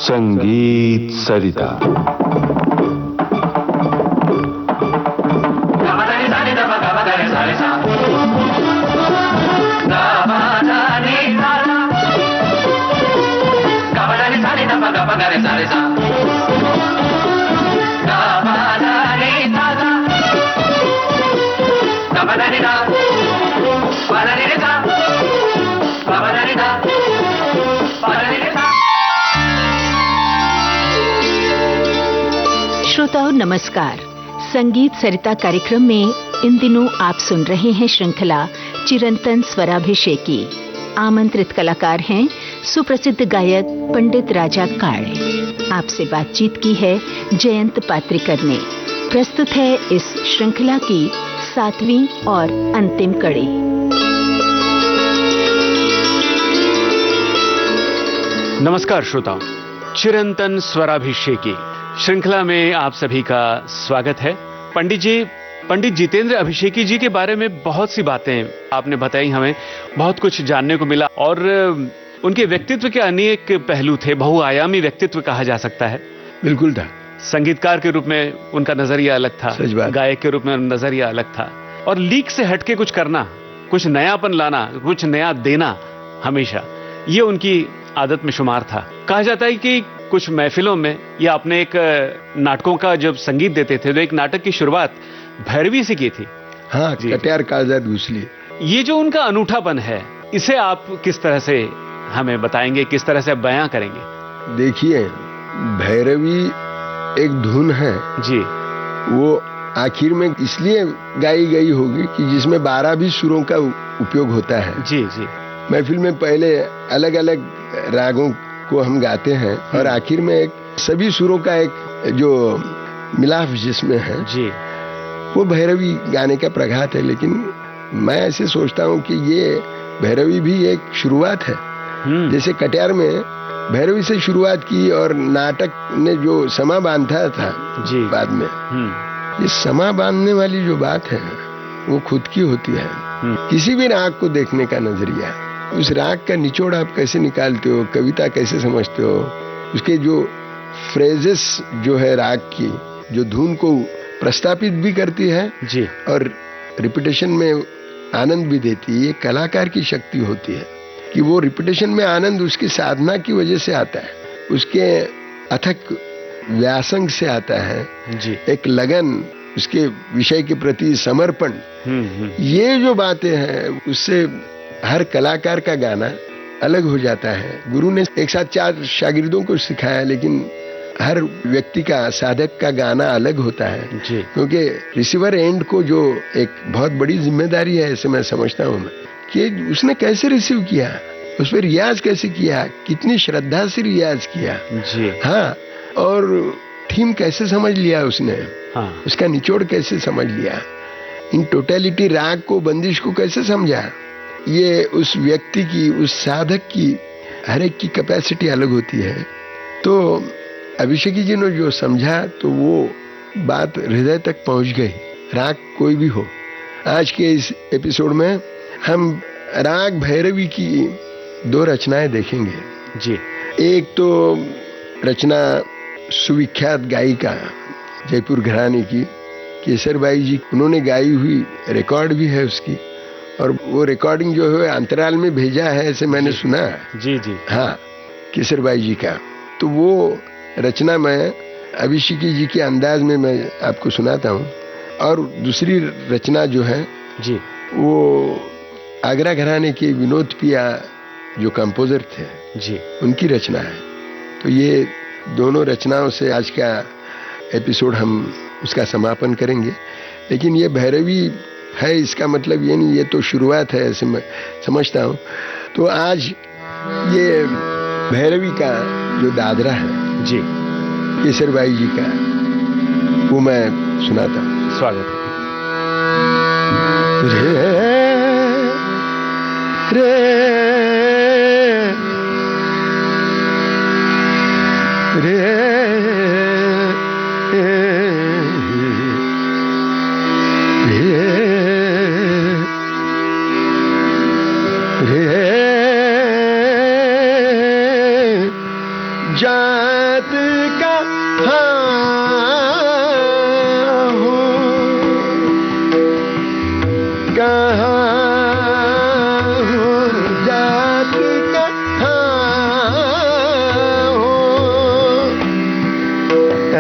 संगीत सरिता। श्रोताओं नमस्कार। संगीत सरिता कार्यक्रम में इन दिनों आप सुन रहे हैं श्रृंखला चिरंतन स्वराभिषेकी। आमंत्रित कलाकार हैं सुप्रसिद्ध गायक पंडित राजा काळे। आपसे बातचीत की है जयंत पात्रिकर ने। प्रस्तुत है इस श्रृंखला की 7वीं और अंतिम कड़ी। नमस्कार श्रोताओं, चिरंतन स्वराभिषेकी श्रृंखला में आप सभी का स्वागत है। पंडित जितेंद्र अभिषेकी जी के बारे में बहुत सी बातें आपने बताई, हमें बहुत कुछ जानने को मिला और उनके व्यक्तित्व के अनेक पहलू थे। बहुआयामी व्यक्तित्व कहा जा सकता है। बिल्कुल था। संगीतकार के रूप में उनका नजरिया अलग था, गायक के रूप में नजरिया अलग था, और लीक से हटके कुछ करना, कुछ नयापन लाना, कुछ नया देना, हमेशा ये उनकी आदत में शुमार था। कहा जाता है कि कुछ महफिलों में या अपने एक नाटकों का जब संगीत देते थे तो एक नाटक की शुरुआत भैरवी से की थी। हाँ, कटियार कागजात घुसली। ये जो उनका अनूठापन है, इसे आप किस तरह से हमें बताएंगे, किस तरह से बयां करेंगे? देखिए, भैरवी एक धुन है जी, वो आखिर में इसलिए गाई गई होगी कि जिसमें 12 भी सुरों का उपयोग होता है। जी जी। महफिल में पहले अलग अलग रागों को हम गाते हैं और आखिर में एक सभी सुरों का एक जो मिलाप जिसमें है जी, वो भैरवी गाने का प्रघात है। लेकिन मैं ऐसे सोचता हूँ कि ये भैरवी भी एक शुरुआत है। जैसे कटियार में भैरवी से शुरुआत की और नाटक ने जो समा बांधा था जी बाद में, ये समा बांधने वाली जो बात है वो खुद की होती है। किसी भी राग को देखने का नजरिया, उस राग का निचोड़ आप कैसे निकालते हो, कविता कैसे समझते हो, उसके जो फ्रेजेस जो है राग की, जो धुन को प्रस्तापित भी करती है जी, और रिपीटेशन में आनंद भी देती है। ये कलाकार की शक्ति होती है कि वो रिपीटेशन में आनंद उसकी साधना की वजह से आता है, उसके अथक व्यासंग से आता है जी, एक लगन, उसके विषय के प्रति समर्पण। ये जो बातें हैं उससे हर कलाकार का गाना अलग हो जाता है। गुरु ने एक साथ 4 शागिर्दों को सिखाया, लेकिन हर व्यक्ति का, साधक का गाना अलग होता है जी, क्योंकि रिसीवर एंड को जो एक बहुत बड़ी जिम्मेदारी है, ऐसे मैं समझता हूँ कि उसने कैसे रिसीव किया, उस पर रियाज कैसे किया, कितनी श्रद्धा से रियाज किया जी, हाँ, और थीम कैसे समझ लिया उसने, हाँ, उसका निचोड़ कैसे समझ लिया, इन टोटलिटी राग को, बंदिश को कैसे समझा। ये उस व्यक्ति की, उस साधक की, हर एक की कैपेसिटी अलग होती है। तो अभिषेकी जी ने जो समझा तो वो बात हृदय तक पहुंच गई, राग कोई भी हो। आज के इस एपिसोड में हम राग भैरवी की 2 रचनाएं देखेंगे जी। एक तो रचना सुविख्यात गायिका जयपुर घराने की केसरबाई जी, उन्होंने गाई हुई, रिकॉर्ड भी है उसकी, और वो रिकॉर्डिंग जो है अंतराल में भेजा है, ऐसे मैंने सुना। जी जी। हाँ, केसरबाई जी का। तो वो रचना मैं अभिषेकी जी के अंदाज में मैं आपको सुनाता हूँ। और दूसरी रचना जो है जी, वो आगरा घराने के विनोद पिया जो कंपोजर थे जी, उनकी रचना है। तो ये दोनों रचनाओं से आज का एपिसोड हम उसका समापन करेंगे। लेकिन ये भैरवी है, इसका मतलब ये नहीं, ये तो शुरुआत है, ऐसे मैं समझता हूँ। तो आज ये भैरवी का जो दादरा है जी, केसरबाई जी का, वो मैं सुनाता हूँ। स्वागत है। रे रे रे रे कहाँ हो जात कहाँ हो,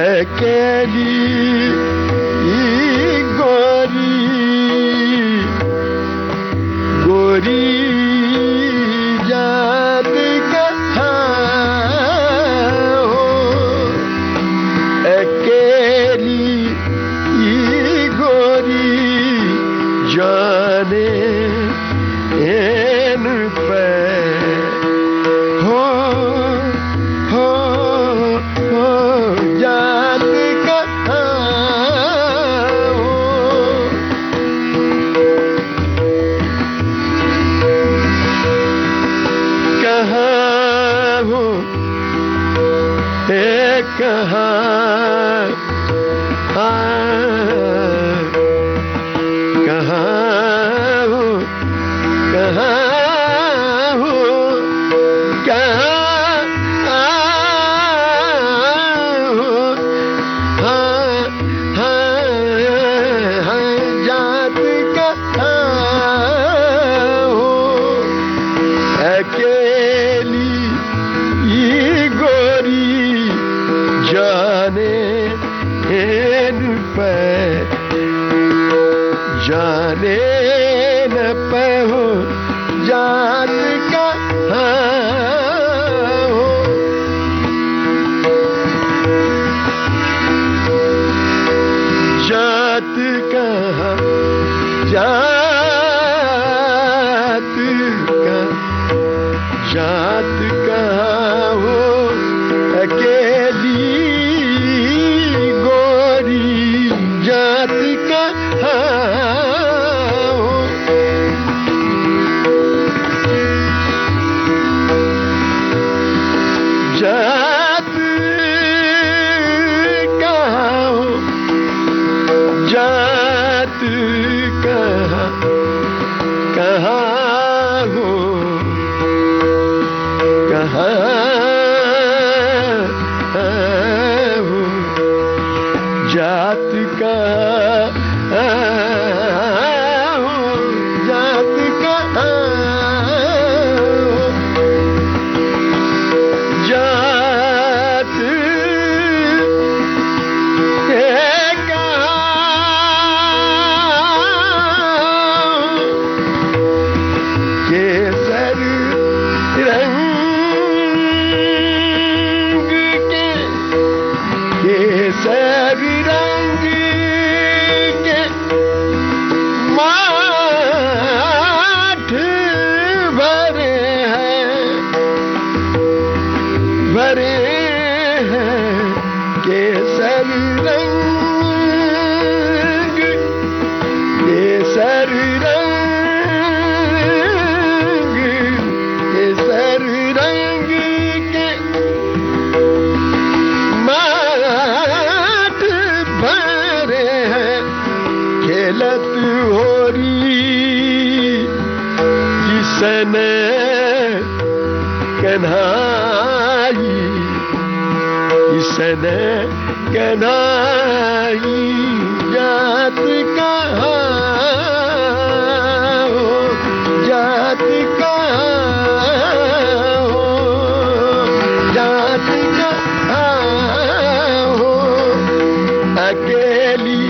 अकेली गोरी गोरी जात कहाँ हो, अकेली गोरी जाने इन पे हो जात कहाँ हो, कहाँ हो कहाँ कहाँ हो कहाँ हो कहाँ हो, जात कहाँ हो, अकेली गोरी जाने इन पे जाने न पहो जात कहाँ हो, जात कहाँ जात कहाँ हो, अकेली गोरी जात कहाँ हो, जात कहाँ हो, जात कहाँ हो, कहाँ हो, जात कहाँ हो, जात कहाँ हो, जात केसर रंग के, केसर रंग के माठ भरे हैं केसर रंग, केसर रंग, केसर रंग के माठ भरे हैं, खेलत होरी किसने कन्हाई, किसने कन्हाई, जात कहाँ हो, जात कहाँ हो, जात कहाँ हो, अकेली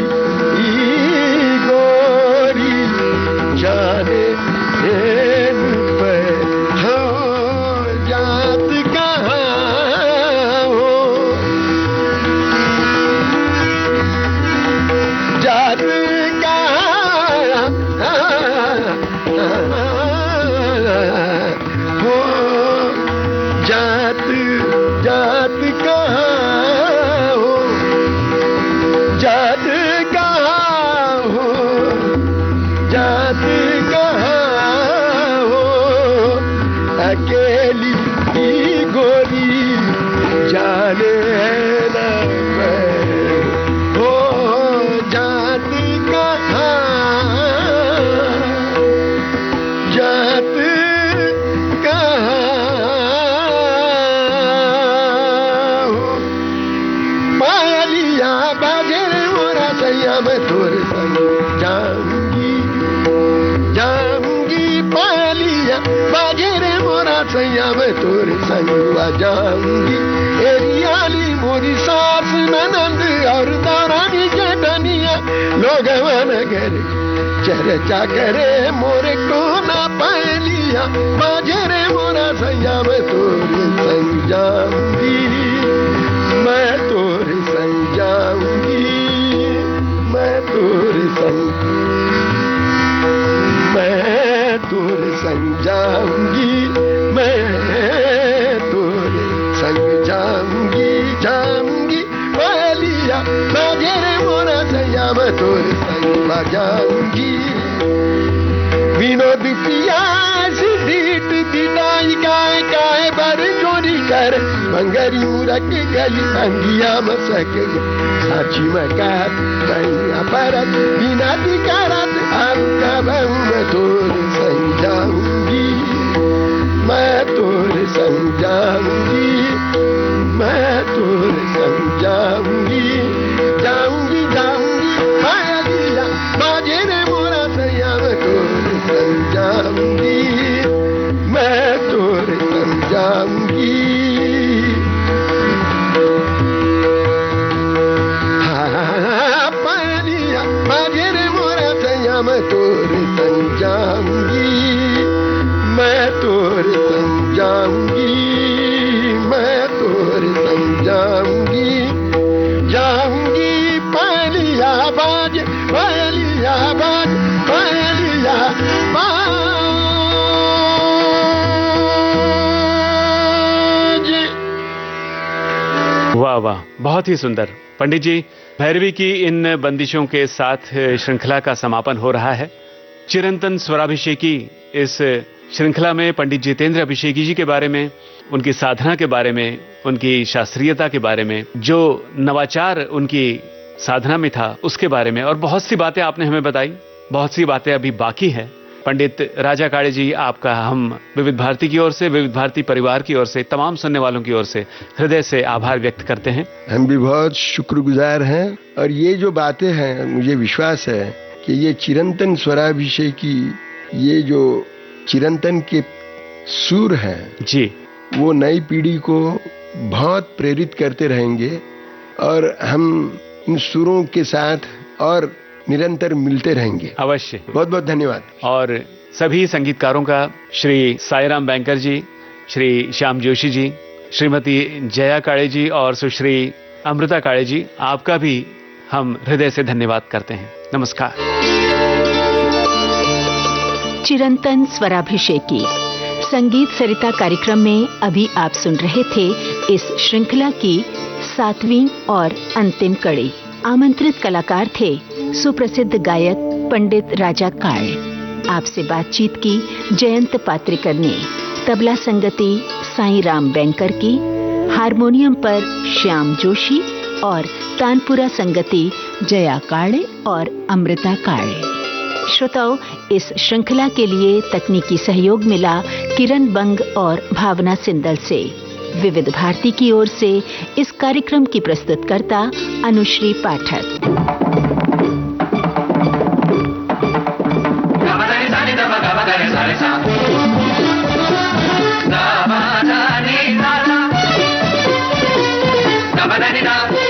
गोरी जाने इन पे हो, जात कहाँ हो, जात कहाँ हो, जात जात कहाँ हो, जात कहाँ हो, जात कहाँ हो, अकेली गोरी जाने न पे हो, जात कहाँ, जात कहाँ हो, पायलिया बाजे मोरा सैया मैं तोरे संग जाऊंगी, मैं तोरे संग जाऊंगी। एरियाली मोरी सास ननंद और दारानी जटनिया लोग मन करे चर्चा करे मोरे को ना पहलिया बाजरे मोरा सैया मैं तोरे संग जाऊंगी। मैं तोरे संग जाऊंगी। मैं तोरे संग जाऊंगी। मैं तोरे संग जाऊंगी। जाऊंगी पहलिया बाजरे मोरा सैया मैं तोरे संग जाऊंगी। विनोद पिया सीट दिदाई गाय गाय बर चोरी कर मंगरी मुरक गली अंगिया मसक साची मकात मैया परत बिना दिकारत आपका बहु मैं तोरे संग जाऊंगी। मैं तोरे संग जाऊंगी। मैं तोरे संग जाऊंगी। जाऊंगी जाऊंगी माया बाजेरे मोरा सैया मैं तोरे संग जाऊंगी। मैं तोरे संग जाऊंगी। पानिया बाजेरे मोरा सैया मैं तोरे संग जाऊंगी। मैं तोरे संग जाऊंगी। मैं तोरे संग जाऊंगी। जाऊंगी पानिया बाज पानिया बाज पानिया बाज। वाह वाह, बहुत ही सुंदर। पंडित जी, भैरवी की इन बंदिशों के साथ श्रृंखला का समापन हो रहा है। चिरंतन स्वराभिषेकी इस श्रृंखला में पंडित जितेंद्र अभिषेकी जी के बारे में, उनकी साधना के बारे में, उनकी शास्त्रीयता के बारे में, जो नवाचार उनकी साधना में था उसके बारे में, और बहुत सी बातें आपने हमें बताई। बहुत सी बातें अभी बाकी है। पंडित राजा काळे जी, आपका हम विविध भारती की ओर से, विविध भारती परिवार की ओर से, तमाम सुनने वालों की ओर से हृदय से आभार व्यक्त करते हैं। हम भी बहुत शुक्रगुजार हैं। और ये जो बातें हैं, मुझे विश्वास है कि ये चिरंतन स्वराभिषेकी, ये जो चिरंतन के सुर हैं जी, वो नई पीढ़ी को बहुत प्रेरित करते रहेंगे और हम इन सुरों के साथ और निरंतर मिलते रहेंगे। अवश्य। बहुत बहुत धन्यवाद। और सभी संगीतकारों का, श्री साईराम बैंकर जी, श्री श्याम जोशी जी, श्रीमती जया काळे जी और सुश्री अमृता काळे जी, आपका भी हम हृदय से धन्यवाद करते हैं। नमस्कार। चिरंतन स्वराभिषेकी संगीत सरिता कार्यक्रम में अभी आप सुन रहे थे इस श्रृंखला की 7वीं और अंतिम कड़ी। आमंत्रित कलाकार थे सुप्रसिद्ध गायक पंडित राजा काळे। आपसे बातचीत की जयंत पात्रिकर ने। तबला संगति साईराम बैंकर की, हारमोनियम पर श्याम जोशी और तानपुरा संगति जया काळे और अमृता काळे। श्रोताओं, इस श्रृंखला के लिए तकनीकी सहयोग मिला किरण बंग और भावना सिंदल से। विविध भारती की ओर से इस कार्यक्रम की प्रस्तुतकर्ता अनुश्री पाठक। Da ba da ni da